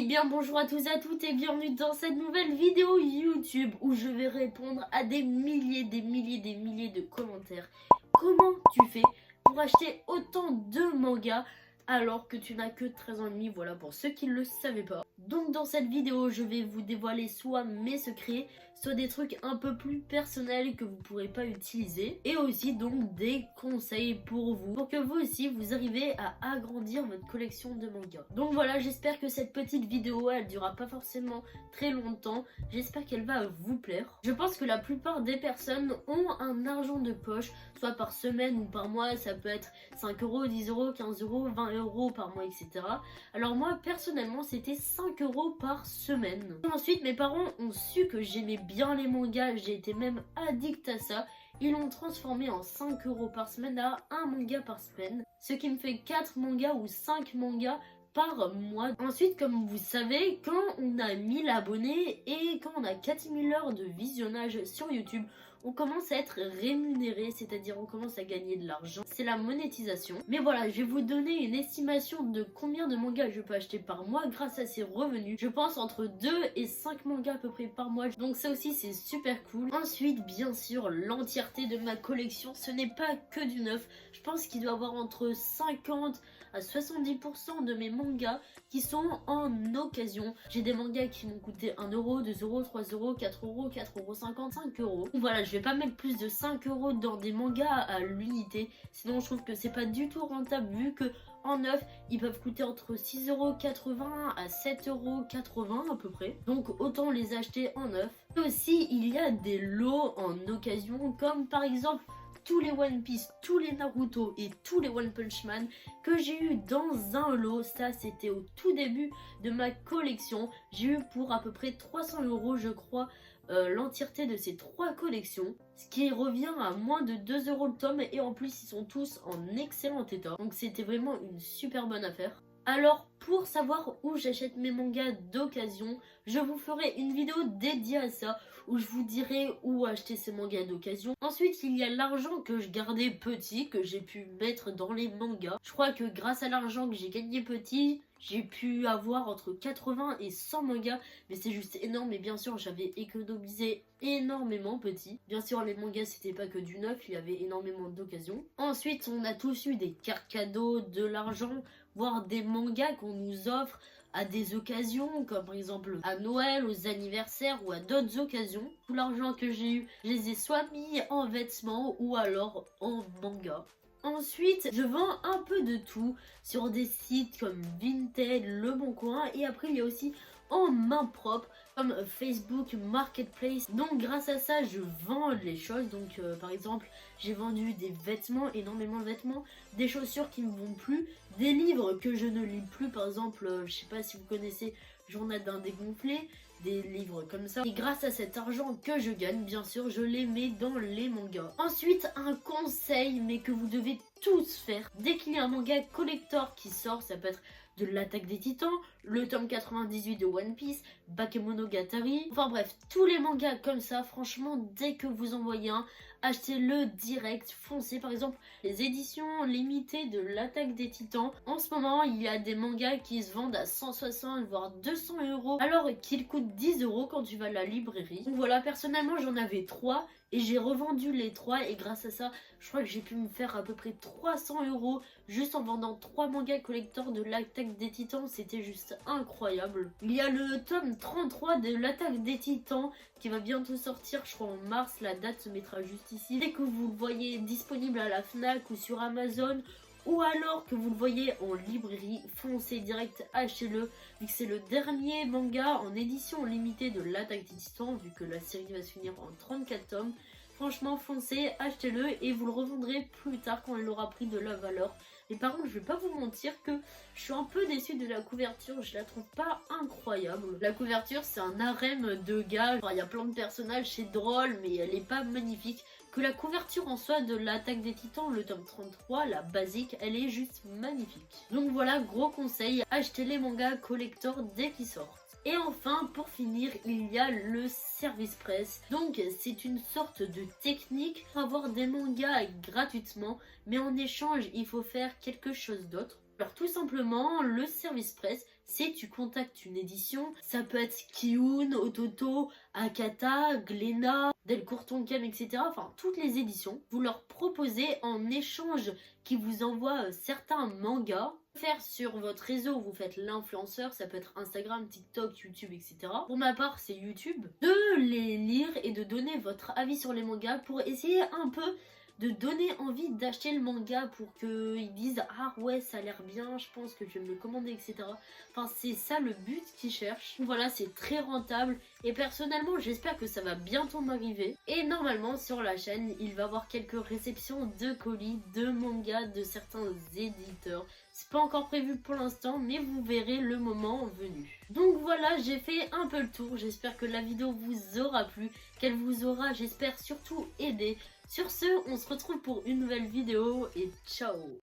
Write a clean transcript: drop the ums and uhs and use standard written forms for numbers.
Eh bien bonjour à tous et à toutes et bienvenue dans cette nouvelle vidéo YouTube où je vais répondre à des milliers de commentaires. Comment tu fais pour acheter autant de mangas alors que tu n'as que 13 ans et demi, voilà pour ceux qui ne le savaient pas. Donc dans cette vidéo je vais vous dévoiler soit mes secrets, soit des trucs un peu plus personnels que vous ne pourrez pas utiliser, et aussi donc des conseils pour vous, pour que vous aussi vous arrivez à agrandir votre collection de mangas. Donc voilà, j'espère que cette petite vidéo elle durera pas forcément très longtemps, j'espère qu'elle va vous plaire. Je pense que la plupart des personnes ont un argent de poche, soit par semaine ou par mois, ça peut être 5 euros, 10 euros, 15 euros, 20 euros par mois, etc. Alors moi personnellement c'était 5 euros par semaine. Et ensuite mes parents ont su que j'aimais bien les mangas, j'ai été même addict à ça. Ils l'ont transformé en 5 euros par semaine à un manga par semaine, ce qui me fait 4 mangas ou 5 mangas par mois. Ensuite, comme vous savez, quand on a 1000 abonnés et quand on a 4000 heures de visionnage sur YouTube, on commence à être rémunéré, c'est-à-dire on commence à gagner de l'argent. C'est la monétisation. Mais voilà, je vais vous donner une estimation de combien de mangas je peux acheter par mois grâce à ces revenus. Je pense entre 2 et 5 mangas à peu près par mois. Donc ça aussi, c'est super cool. Ensuite, bien sûr, l'entièreté de ma collection, ce n'est pas que du neuf. Je pense qu'il doit y avoir entre 50 à 70% de mes mangas qui sont en occasion. J'ai des mangas qui m'ont coûté 1 euro, 2 euros, 3 euros, 4 euros, 4,50 €, 5 euros. Voilà, je vais pas mettre plus de 5 euros dans des mangas à l'unité, sinon je trouve que c'est pas du tout rentable vu que en neuf, ils peuvent coûter entre 6,80 € à 7,80 € à peu près. Donc autant les acheter en neuf. Et aussi, il y a des lots en occasion, comme par exemple tous les One Piece, tous les Naruto et tous les One Punch Man que j'ai eu dans un lot. Ça, c'était au tout début de ma collection. J'ai eu pour à peu près 300 € je crois l'entièreté de ces 3 collections, ce qui revient à moins de 2 € le tome, et en plus ils sont tous en excellent état. Donc c'était vraiment une super bonne affaire. Alors pour savoir où j'achète mes mangas d'occasion, je vous ferai une vidéo dédiée à ça où je vous dirai où acheter ces mangas d'occasion. Ensuite, il y a l'argent que je gardais petit, que j'ai pu mettre dans les mangas. Je crois que grâce à l'argent que j'ai gagné petit, j'ai pu avoir entre 80 et 100 mangas, mais c'est juste énorme. Et bien sûr, j'avais économisé énormément petit. Bien sûr, les mangas, c'était pas que du neuf, il y avait énormément d'occasions. Ensuite, on a tous eu des cartes cadeaux, de l'argent, voire des mangas qu'on nous offre à des occasions, comme par exemple à Noël, aux anniversaires ou à d'autres occasions. Tout l'argent que j'ai eu, je les ai soit mis en vêtements ou alors en manga. Ensuite, je vends un peu de tout sur des sites comme Vinted, Le Bon Coin, et après il y a aussi en main propre comme Facebook Marketplace. Donc grâce à ça je vends les choses. Donc par exemple j'ai vendu des vêtements, énormément de vêtements, des chaussures qui ne me vont plus, des livres que je ne lis plus, par exemple je sais pas si vous connaissez Journal d'un dégonflé, des livres comme ça. Et grâce à cet argent que je gagne, bien sûr, je les mets dans les mangas. Ensuite, un conseil, mais que vous devez tous faire. Dès qu'il y a un manga collector qui sort, ça peut être de l'Attaque des Titans, le tome 98 de One Piece, Bakemonogatari, enfin bref, tous les mangas comme ça, franchement, dès que vous en voyez un, achetez-le direct, foncez. Par exemple, les éditions limitées de l'Attaque des Titans, en ce moment, il y a des mangas qui se vendent à 160 voire 200 € alors qu'ils coûtent 10 € quand tu vas à la librairie. Donc voilà, personnellement, j'en avais 3 et j'ai revendu les 3, et grâce à ça, je crois que j'ai pu me faire à peu près 300 € juste en vendant 3 mangas collector de l'Attaque des Titans. C'était juste incroyable. Il y a le tome 33 de l'Attaque des Titans qui va bientôt sortir, je crois en mars, la date se mettra juste ici. Dès que vous le voyez disponible à la Fnac ou sur Amazon, ou alors que vous le voyez en librairie, foncez direct, achetez-le, vu que c'est le dernier manga en édition limitée de l'Attaque des Titans, vu que la série va se finir en 34 tomes. Franchement, foncez, achetez-le et vous le revendrez plus tard quand il aura pris de la valeur. Mais par contre, je vais pas vous mentir que je suis un peu déçue de la couverture, je la trouve pas incroyable. La couverture, c'est un harem de gars, il y a plein de personnages, c'est drôle, mais elle est pas magnifique. Que la couverture en soi de l'Attaque des Titans, le tome 33, la basique, elle est juste magnifique. Donc voilà, gros conseil, achetez les mangas collector dès qu'ils sortent. Et enfin, pour finir, il y a le service presse. Donc c'est une sorte de technique pour avoir des mangas gratuitement, mais en échange il faut faire quelque chose d'autre. Alors tout simplement, le service presse, c'est tu contactes une édition, ça peut être Kiun, Ototo, Akata, Glénat, Delcourt Tonkan, etc. Enfin, toutes les éditions. Vous leur proposez en échange qu'ils vous envoient certains mangas. Faire sur votre réseau, vous faites l'influenceur, ça peut être Instagram, TikTok, YouTube, etc. Pour ma part, c'est YouTube. De les lire et de donner votre avis sur les mangas pour essayer un peu de donner envie d'acheter le manga pour qu'ils disent ah ouais ça a l'air bien, je pense que je vais me le commander, etc. Enfin c'est ça le but qu'ils cherchent. Voilà, c'est très rentable et personnellement j'espère que ça va bientôt m'arriver. Et normalement sur la chaîne il va y avoir quelques réceptions de colis, de mangas de certains éditeurs. C'est pas encore prévu pour l'instant mais vous verrez le moment venu. Donc voilà, j'ai fait un peu le tour, j'espère que la vidéo vous aura plu, qu'elle vous aura j'espère surtout aidé. Sur ce, on se retrouve pour une nouvelle vidéo et ciao!